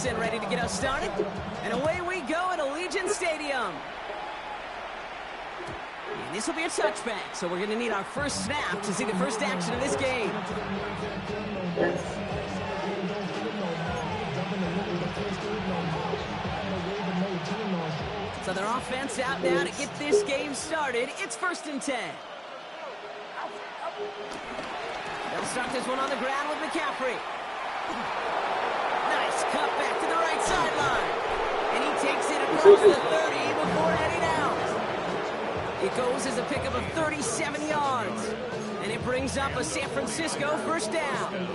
close and ready to get us started. And away we go at Allegiant Stadium. And this will be a touchback, so we're going to need our first snap to see the first action of this game. So their offense out now to get this game started. It's 1st and 10. They'll start this one on the ground with McCaffrey. Nice cut back to the right sideline. And he takes it across the 30 before heading out. It goes as a pickup of 37 yards. And it brings up a San Francisco first down.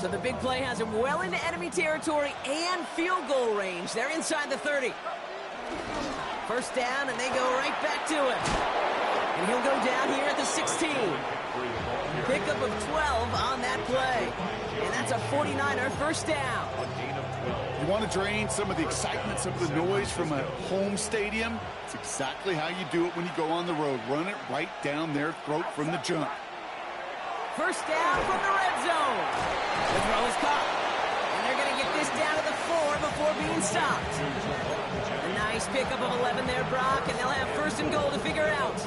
So the big play has him well into enemy territory and field goal range. They're inside the 30. First down, and they go right back to it. And he'll go down here at the 16. Pickup of 12 on that play. And that's a 49er first down. You want to drain some of the excitement, some of the noise from a home stadium? It's exactly how you do it when you go on the road. Run it right down their throat from the jump. First down from the red zone. The throw is caught. And they're going to get this down to the 4 before being stopped. A nice pickup of 11 there, Brock, and they'll have 1st and goal to figure out.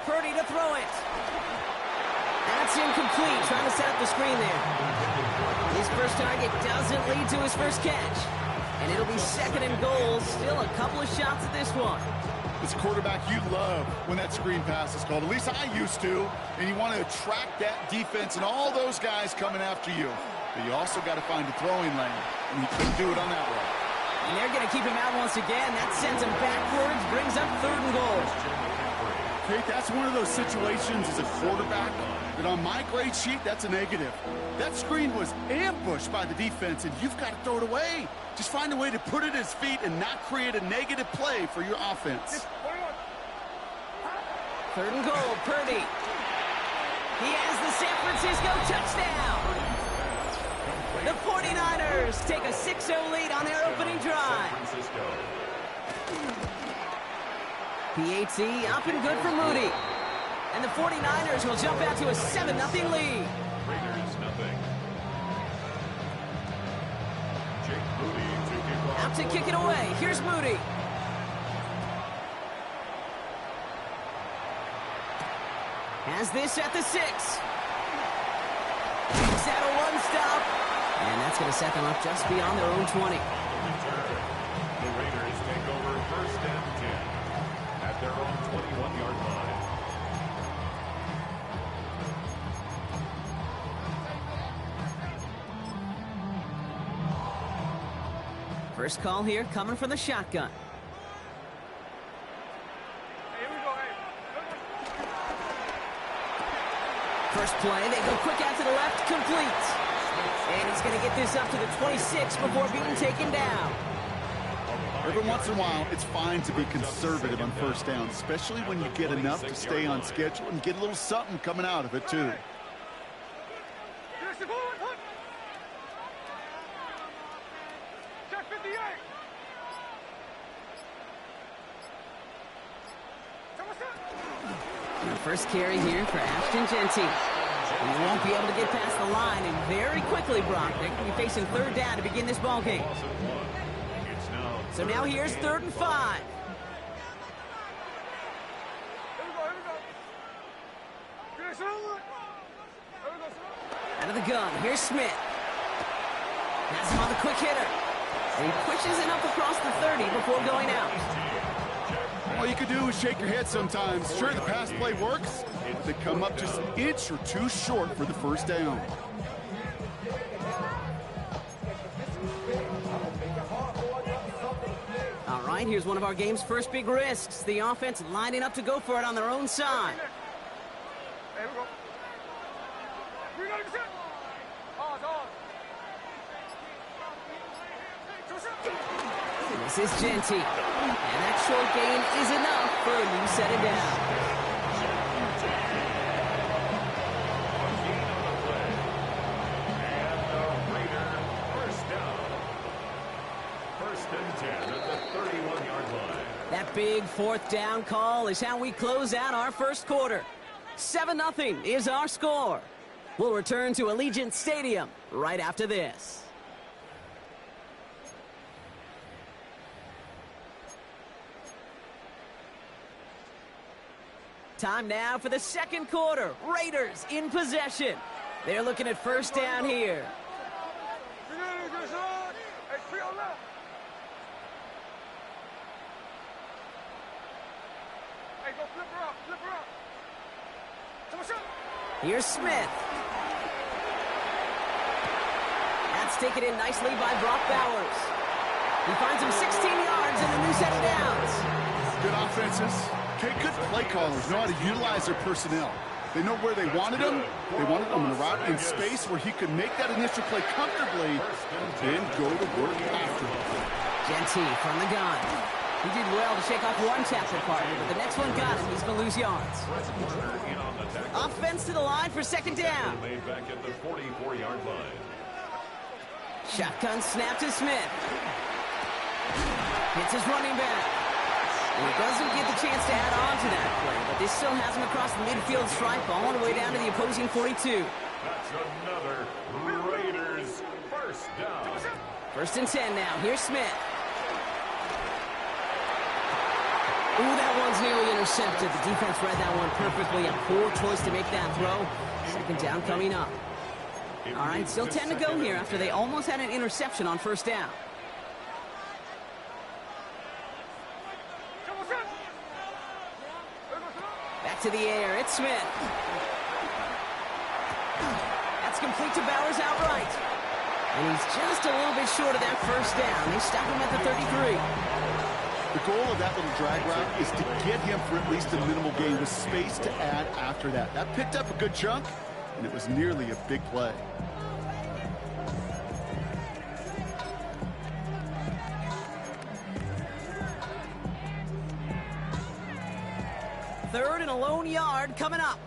Purdy to throw it. That's incomplete, trying to set up the screen there. His first target doesn't lead to his first catch. And it'll be 2nd and goal. Still a couple of shots at this one. As a quarterback, you love when that screen pass is called. At least I used to. And you want to attract that defense and all those guys coming after you. But you also got to find a throwing lane. And you couldn't do it on that one. And they're going to keep him out once again. That sends him backwards, brings up 3rd and goal. Okay, that's one of those situations as a quarterback that on my grade sheet, that's a negative. That screen was ambushed by the defense, and you've got to throw it away. Just find a way to put it at his feet and not create a negative play for your offense. 3rd and goal, Purdy. He has the San Francisco touchdown. The 49ers take a 6-0 lead on their opening drive. PAT up and good for Moody. And the 49ers will jump out to a 7-0 lead. Out to kick it away. Here's Moody. Has this at the 6. Takes out a 1-stop. And that's going to set them up just beyond their own 20. The Raiders take over 1st and 10 at their own 21-yard line. First call here coming from the shotgun. First play, they go quick out to the left, complete. And he's going to get this up to the 26 before being taken down. Every once in a while, it's fine to be conservative on 1st down, especially when you get enough to stay on schedule and get a little something coming out of it, too. First carry here for Ashton Genty. He won't be able to get past the line, and very quickly, Brock, they can be facing 3rd down to begin this ball game. So now here's 3rd and 5. Out of the gun, here's Smith. Has him on the quick hitter. And he pushes it up across the 30 before going out. All you can do is shake your head sometimes. Sure, the pass play works, but they come up just an inch or 2 short for the 1st down. All right, here's one of our game's first big risks. The offense lining up to go for it on their own side. This is Genty. And that short gain is enough for a new set of down. That big 4th down call is how we close out our first quarter. 7-0 is our score. We'll return to Allegiant Stadium right after this. Time now for the second quarter. Raiders in possession. They're looking at first down here. Here's Smith. That's taken in nicely by Brock Bowers. He finds him 16 yards in the new set of downs. Good offenses. Okay, good play callers know how to utilize their personnel. They know where they wanted him. They wanted him in a route in space where he could make that initial play comfortably and go to work after it. Genty from the gun. He did well to shake off one tackle partner, but the next one got him. He's going to lose yards. Offense to the line for second down. Made back at the 44-yard line. Shotgun snap to Smith. Hits his running back. And he doesn't get the chance to add on to that play, but this still has him across the midfield stripe all the way down to the opposing 42. That's another Raiders first down. First and 10 now. Here's Smith. Ooh, that one's nearly intercepted. The defense read that one perfectly. A poor choice to make that throw. Second down coming up. All right, still 10 to go here after they almost had an interception on first down. Back to the air. It's Smith. That's complete to Bowers outright. And he's just a little bit short of that first down. They stop him at the 33. The goal of that little drag route is to get him for at least a minimal gain with space to add after that. That picked up a good chunk, and it was nearly a big play. Third and a lone yard coming up.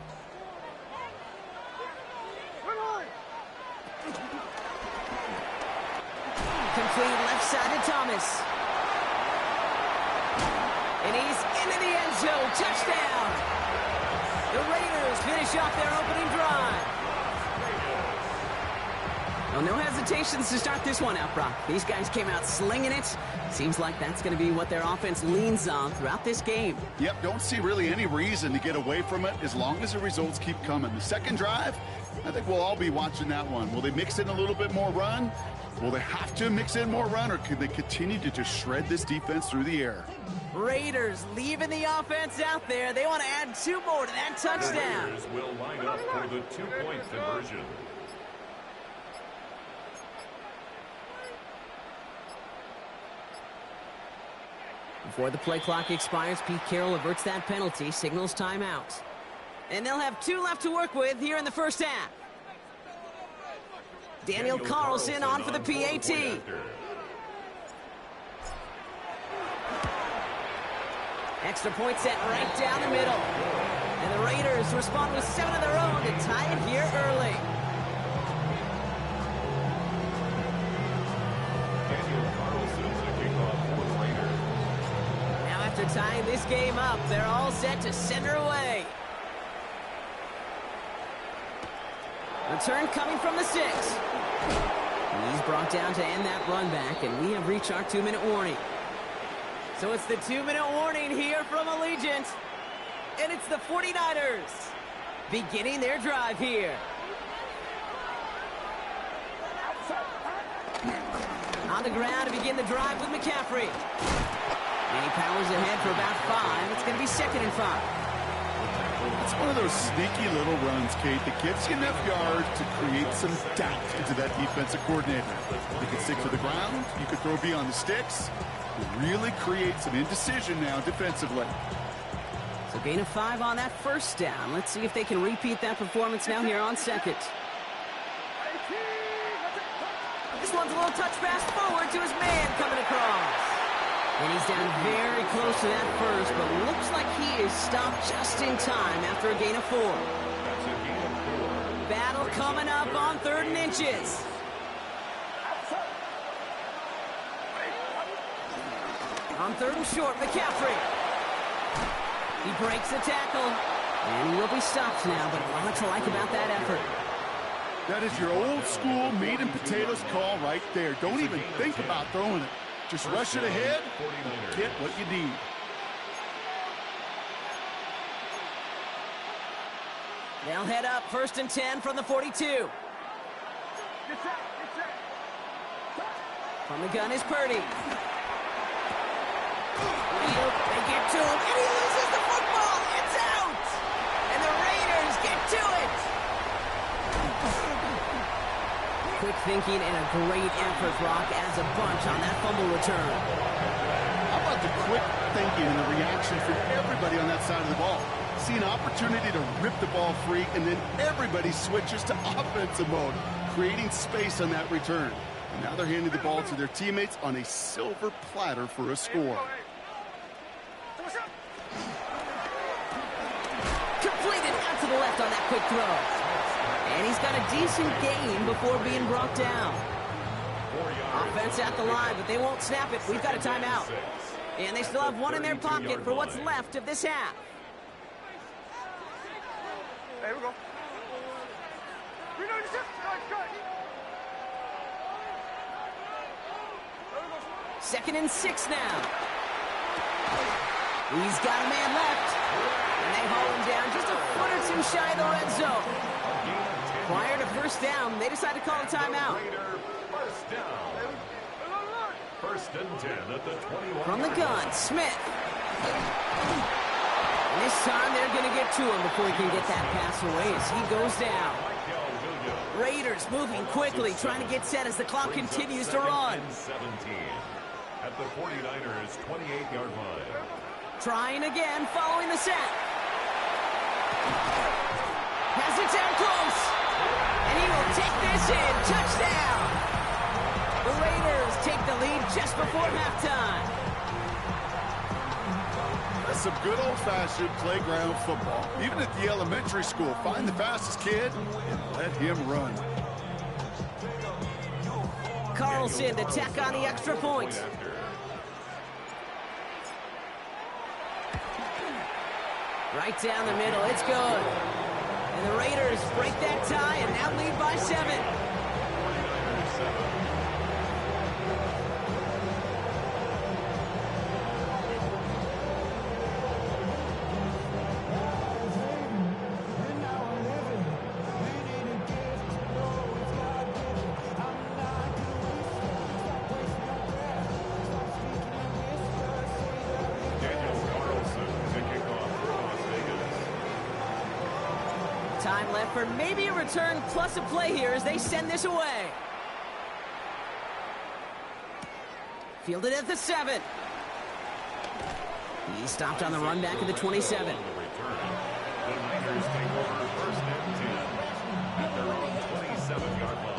Complete left side to Thomas. And he's into the end zone. Touchdown. The Raiders finish off their opening drive. Well, no hesitations to start this one out, Brock. These guys came out slinging it. Seems like that's going to be what their offense leans on throughout this game. Yep, don't see really any reason to get away from it as long as the results keep coming. The second drive, I think we'll all be watching that one. Will they mix in a little bit more run? Will they have to mix in more run, or can they continue to just shred this defense through the air? Raiders leaving the offense out there. They want to add 2 more to that touchdown. Raiders will line up for the 2-point conversion. Before the play clock expires, Pete Carroll averts that penalty, signals timeout. And they'll have 2 left to work with here in the first half. Daniel Carlson on for the PAT. Extra point set right down the middle. And the Raiders respond with 7 of their own to tie it here early. Daniel Carlson to kick off for the Raiders. Now after tying this game up, they're all set to send her away. Return coming from the 6. He's brought down to end that run back, and we have reached our 2-minute warning. So it's the 2-minute warning here from Allegiant. And it's the 49ers beginning their drive here. On the ground to begin the drive with McCaffrey. And he powers ahead for about 5. It's going to be 2nd and 5. It's one of those sneaky little runs, Kate, that gives you enough yards to create some doubt into that defensive coordinator. You can stick to the ground, you can throw beyond the sticks. It really creates some indecision now defensively. So gain of 5 on that first down. Let's see if they can repeat that performance now here on second. This one's a little touch pass forward to his man coming across. And he's down very close to that first, but looks like he is stopped just in time after a gain of 4. That's a gain of 4. Battle coming up on 3rd and inches. On 3rd and short, McCaffrey. He breaks the tackle. And he will be stopped now, but a lot to like about that effort. That is your old school meat and potatoes call right there. Don't even think about throwing it. Just rush it ahead, get what you need. They'll head up 1st and 10 from the 42. From the gun is Purdy. They get to him, and he loses the football. It's out! And the Raiders get to it! Quick thinking and a great effort, Brock, as a bunch on that fumble return. How about the quick thinking and the reaction from everybody on that side of the ball? See an opportunity to rip the ball free, and then everybody switches to offensive mode, creating space on that return. And now they're handing the ball to their teammates on a silver platter for a score. Completed out to the left on that quick throw. And he's got a decent gain before being brought down. Offense at the line, but they won't snap it. We've got a timeout. And they still have one in their pocket for what's left of this half. There we go. Second and 6 now. He's got a man left. And they haul him down just a foot or two shy of the red zone. Prior to first down, they decide to call a timeout. First down. 1st and 10 at the 21. From the gun, Smith. This time they're going to get to him before he can get that pass away as he goes down. Raiders moving quickly, trying to get set as the clock continues to run. 17 at the 49ers 28-yard line. Trying again, following the set. Has it down close. And he will take this in. Touchdown. The Raiders take the lead just before halftime. That's some good old-fashioned playground football. Even at the elementary school, find the fastest kid and let him run. Carlson to tack on the extra point. Right down the middle, it's good. And the Raiders break that tie and now lead by 7. Time left for maybe a return plus a play here as they send this away. Fielded at the 7. He stopped on the run back at the 27. The Niners take over 1st and 10 at their own 27-yard line.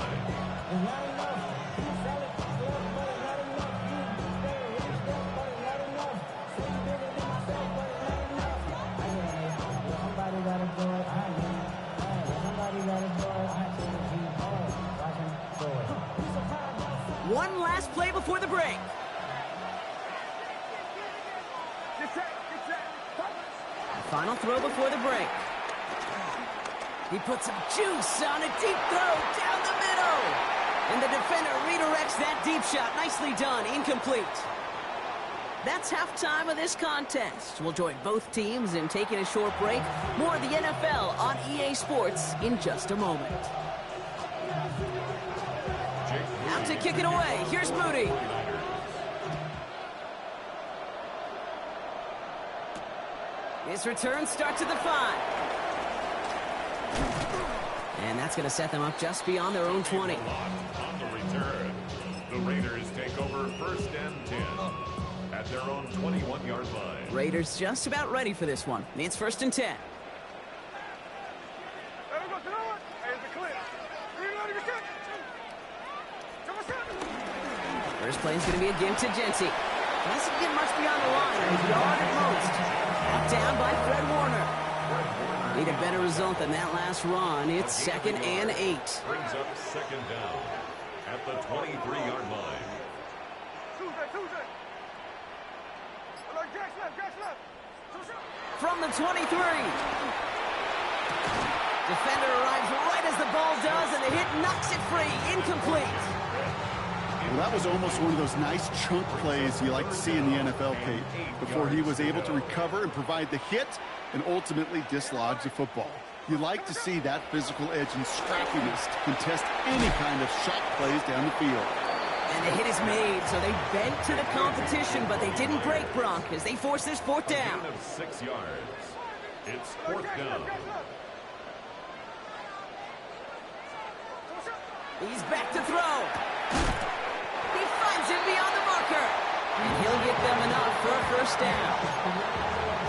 One last play before the break. Final throw before the break. He puts some juice on a deep throw down the middle. And the defender redirects that deep shot. Nicely done. Incomplete. That's halftime of this contest. We'll join both teams in taking a short break. More of the NFL on EA Sports in just a moment. Out to kick it away. Here's Moody. This return starts at the 5. And that's going to set them up just beyond their own 20. On the return, the Raiders take over 1st and 10 at their own 21-yard line. Raiders just about ready for this one. It's 1st and 10. First play is going to be a give to Jency. Doesn't get much beyond the line, a yard at most. Brought down by Fred Warner. Need a better result than that last run. It's 2nd and 8. Brings up 2nd down at the 23-yard line. From the 23. Defender arrives right as the ball does, and the hit knocks it free. Incomplete. Well, that was almost one of those nice chunk plays you like to see in the NFL, Kate, before he was able to recover and provide the hit and ultimately dislodge the football. You like to see that physical edge and scrappiness to contest any kind of shot plays down the field. And the hit is made, so they bent to the competition, but they didn't break, Brock, as they force this fourth down. Gain of 6 yards. It's fourth down. He's back to throw. He finds it beyond the marker. And he'll get them enough for a first down.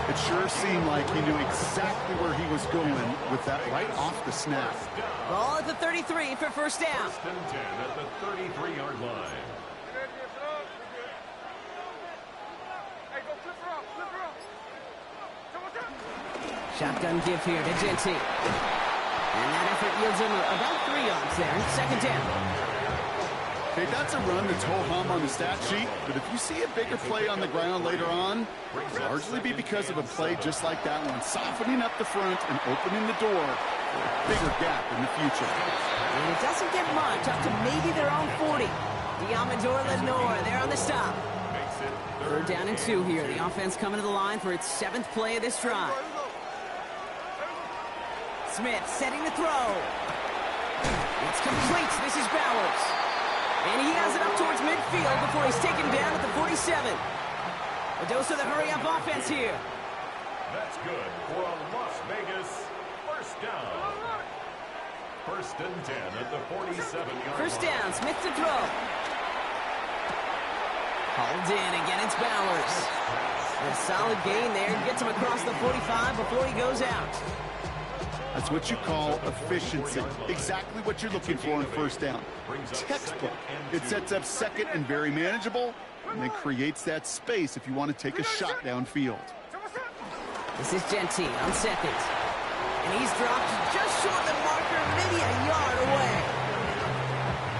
It sure seemed like he knew exactly where he was going with that right off the snap. Ball at the 33 for first down. First and 10 at the 33-yard line. Shotgun give here to Genty. And that effort yields him about 3 yards there. Second down. Okay, that's a run that's ho-hum on the stat sheet, but if you see a bigger play on the ground later on, it'll largely be because of a play just like that one, softening up the front and opening the door for a bigger gap in the future. And it doesn't get much, up to maybe their own 40. Diamador Lenore there on the stop. Third down and 2 here. The offense coming to the line for its 7th play of this drive. Smith setting the throw. It's complete. This is Bowers. And he has it up towards midfield before he's taken down at the 47. A dose of the hurry-up offense here. That's good for a Las Vegas first down. First and 10 at the 47-yard First line. down, Smith to throw. Hauled in, again it's Bowers. A solid gain there, gets him across the 45 before he goes out. That's what you call efficiency. Exactly what you're looking for in first down. Textbook. It sets up second and very manageable, and then creates that space if you want to take a shot downfield. This is Genty on second. And he's dropped just short of the marker, maybe a yard away.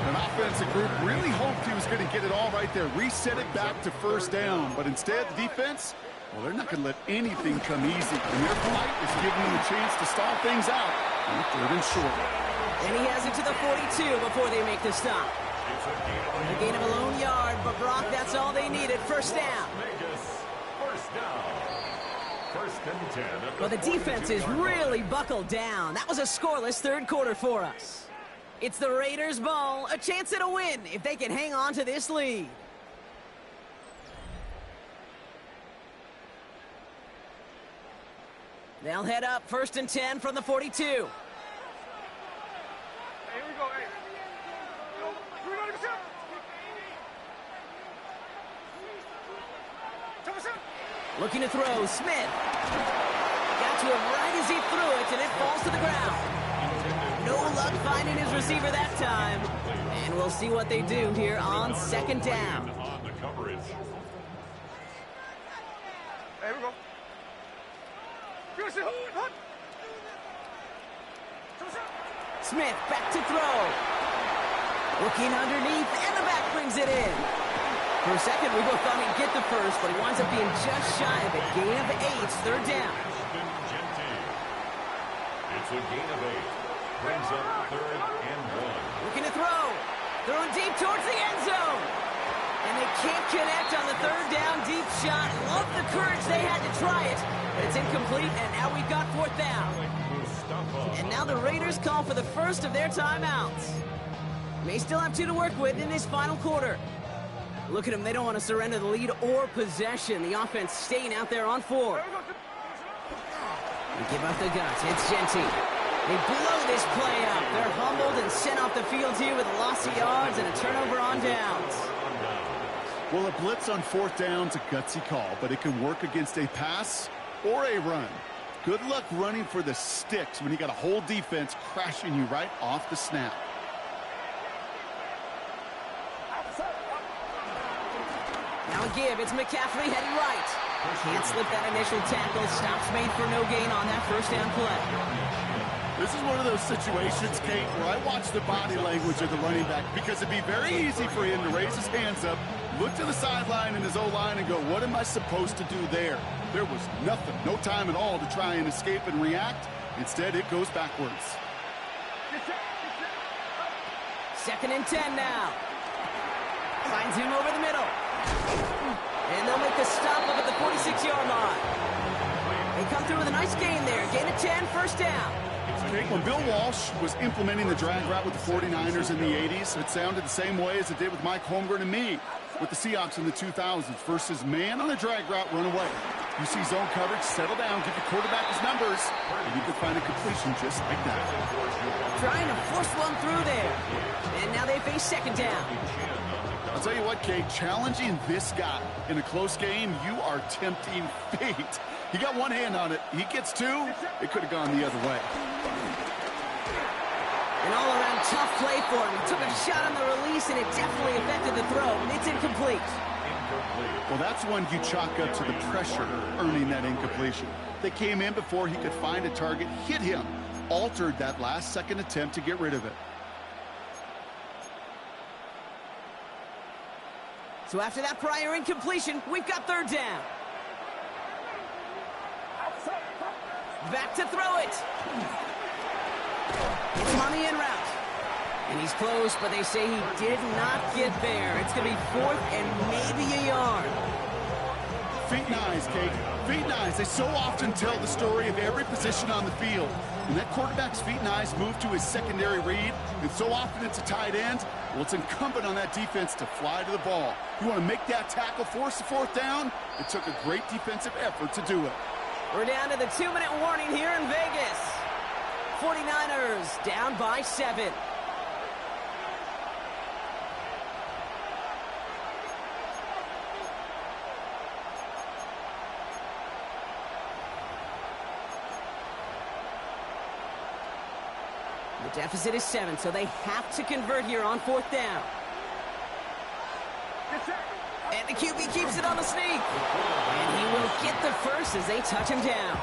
An offensive group really hoped he was going to get it all right there, reset it back to first down. But instead, the defense, well, they're not going to let anything come easy. And their flight is giving them a chance to stall things out on the third and short. And he has it to the 42 before they make the stop. A gain of a lone yard, but Brock, that's all they needed. First down. First down. First and 10. Well, the defense is really buckled down. That was a scoreless third quarter for us. It's the Raiders' ball, a chance at a win if they can hang on to this lead. They'll head up first and 10 from the 42. Hey, here we go, hey. Here we go, get shot. Looking to throw, Smith. Got to him right as he threw it, and it falls to the ground. No luck finding his receiver that time. And we'll see what they do here on second down. On the coverage. Hey, here we go. Smith back to throw. Looking underneath, and the back brings it in. For a second, we both thought he'd get the first, but he winds up being just shy of a gain of 8, third down. It's a gain of 8. Brings up third and 1. Looking to throw. Throwing deep towards the end zone. And they can't connect on the third down deep shot. Love the courage they had to try it. But it's incomplete, and now we've got fourth down. And now the Raiders call for the first of their timeouts. May still have 2 to work with in this final quarter. Look at them. They don't want to surrender the lead or possession. The offense staying out there on 4. They give up the guts. It's Genty. They blow this play up. They're humbled and sent off the field here with a loss of yards and a turnover on downs. Well, a blitz on fourth down's a gutsy call, but it can work against a pass or a run. Good luck running for the sticks when you got a whole defense crashing you right off the snap. Now a give. It's McCaffrey heading right. Can't slip that initial tackle. Stops made for no gain on that first down play. This is one of those situations, Kate, where I watch the body language of the running back because it'd be very easy for him to raise his hands up, look to the sideline in his O-line and go, what am I supposed to do there? There was nothing, no time at all to try and escape and react. Instead, it goes backwards. 2nd and 10 now. Finds him over the middle. And they'll make the stop up at the 46-yard line. They come through with a nice gain there. Gain of 10, first down. When Bill Walsh was implementing the drag route with the 49ers in the 80s, it sounded the same way as it did with Mike Holmgren and me with the Seahawks in the 2000s versus man on a drag route, run away. You see zone coverage, settle down, give your quarterback his numbers, and you could find a completion just like that. Trying to force one through there. And now they face 2nd down. I'll tell you what, Kate, challenging this guy in a close game, you are tempting fate. He got one hand on it. He gets two. It could have gone the other way. An all-around tough play for him. He took a shot on the release, and it definitely affected the throw. It's incomplete. Well, that's one you chalk up to the pressure earning that incompletion. They came in before he could find a target, hit him, altered that last-second attempt to get rid of it. So after that prior incompletion, we've got 3rd down. Back to throw it. It's him on the in route. And he's close, but they say he did not get there. It's going to be 4th and maybe a yard. Feet and eyes, Kate. Feet and eyes. They so often tell the story of every position on the field. When that quarterback's feet and eyes move to his secondary read, and so often it's a tight end, well, it's incumbent on that defense to fly to the ball. You want to make that tackle, force the 4th down? It took a great defensive effort to do it. We're down to the 2-minute warning here in Vegas. 49ers down by 7. The deficit is 7, so they have to convert here on 4th down. And the QB keeps it on the sneak. And he will get the first as they touch him down.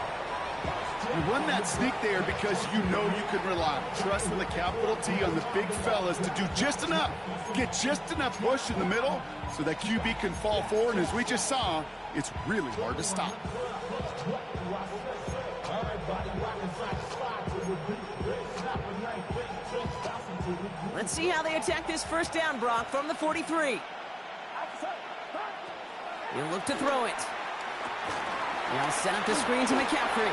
You run that sneak there because you know you can rely. Trust in the capital T on the big fellas to do just enough. Get just enough push in the middle so that QB can fall forward. And as we just saw, it's really hard to stop. Let's see how they attack this first down, Brock, from the 43. He'll look to throw it. They'll set up the screen to McCaffrey.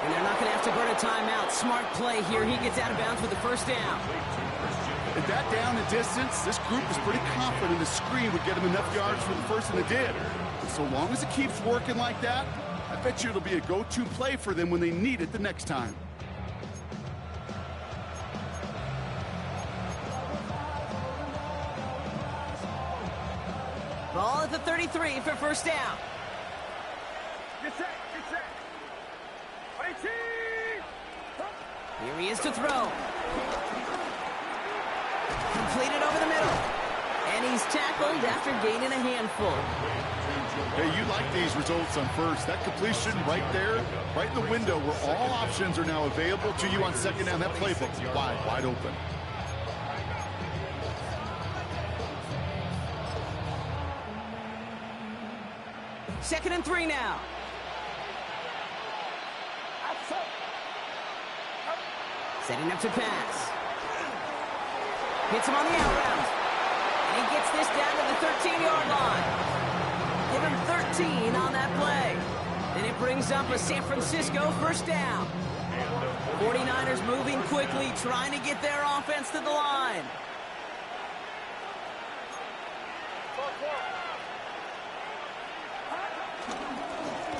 And they're not going to have to burn a timeout. Smart play here. He gets out of bounds with the first down. At that down and distance, this group was pretty confident the screen would get him enough yards for the first, and it did. But so long as it keeps working like that, I bet you it'll be a go-to play for them when they need it the next time. Ball at the 33 for first down. Get set, get set. 18. Here he is to throw. Completed over the middle. And he's tackled after gaining a handful. Hey, you like these results on first. That completion right there, right in the window where all options are now available to you on second down. That playbook's wide open. Second and 3 now. Setting up to pass. Hits him on the out route. And he gets this down to the 13-yard line. Give him 13 on that play. And it brings up a San Francisco first down. 49ers moving quickly, trying to get their offense to the line.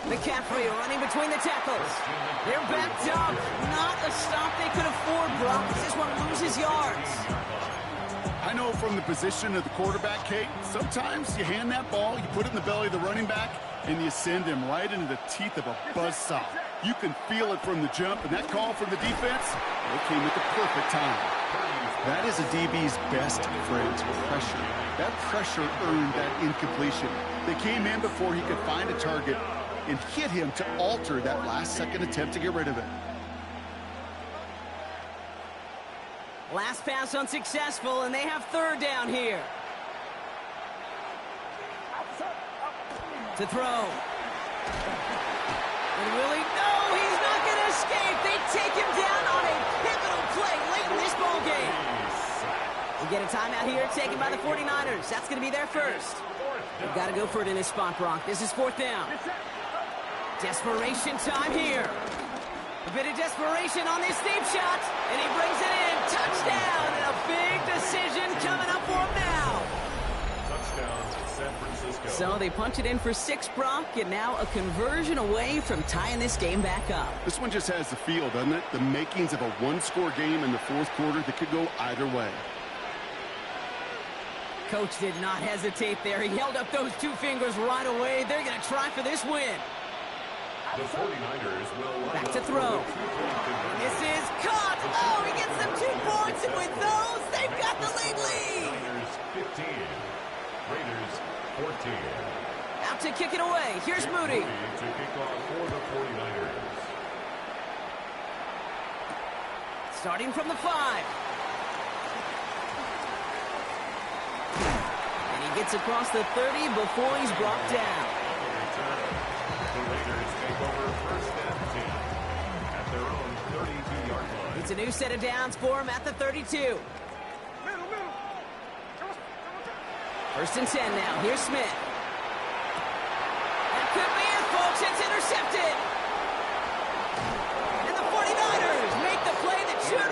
McCaffrey running between the tackles. They're backed up. Not a stop they could afford, Brock. This is one loses yards. I know from the position of the quarterback, Kate, sometimes you hand that ball, you put it in the belly of the running back, and you send him right into the teeth of a buzzsaw. You can feel it from the jump, and that call from the defense, it came at the perfect time. That is a DB's best friend, pressure. That pressure earned that incompletion. They came in before he could find a target and hit him to alter that last-second attempt to get rid of it. Last pass unsuccessful, and they have third down here. To throw. And Willie, no, he's not going to We get a timeout here taken by the 49ers. That's going to be their first. They've got to go for it in this spot, Brock. This is 4th down. Desperation time here. A bit of desperation on this deep shot, and he brings it in. Touchdown, and a big decision coming up for him now. Touchdown, San Francisco. So they punch it in for 6, Brock, and now a conversion away from tying this game back up. This one just has the feel, doesn't it? The makings of a one-score game in the 4th quarter that could go either way. Coach did not hesitate there. He held up those 2 fingers right away. They're going to try for this win. The 49ers will back to throw. This is caught. Oh, he gets them 2 points, and with those, they've got the lead. Niners 15, Raiders 14. Out to kick it away. Here's Moody. To kick off for the 49ers. Starting from the 5. And he gets across the 30 before he's brought down. The Raiders take over 1st and 10 at their own 32-yard line. It's a new set of downs for him at the 32. 1st and 10 now. Here's Smith. That could be it, folks. It's intercepted.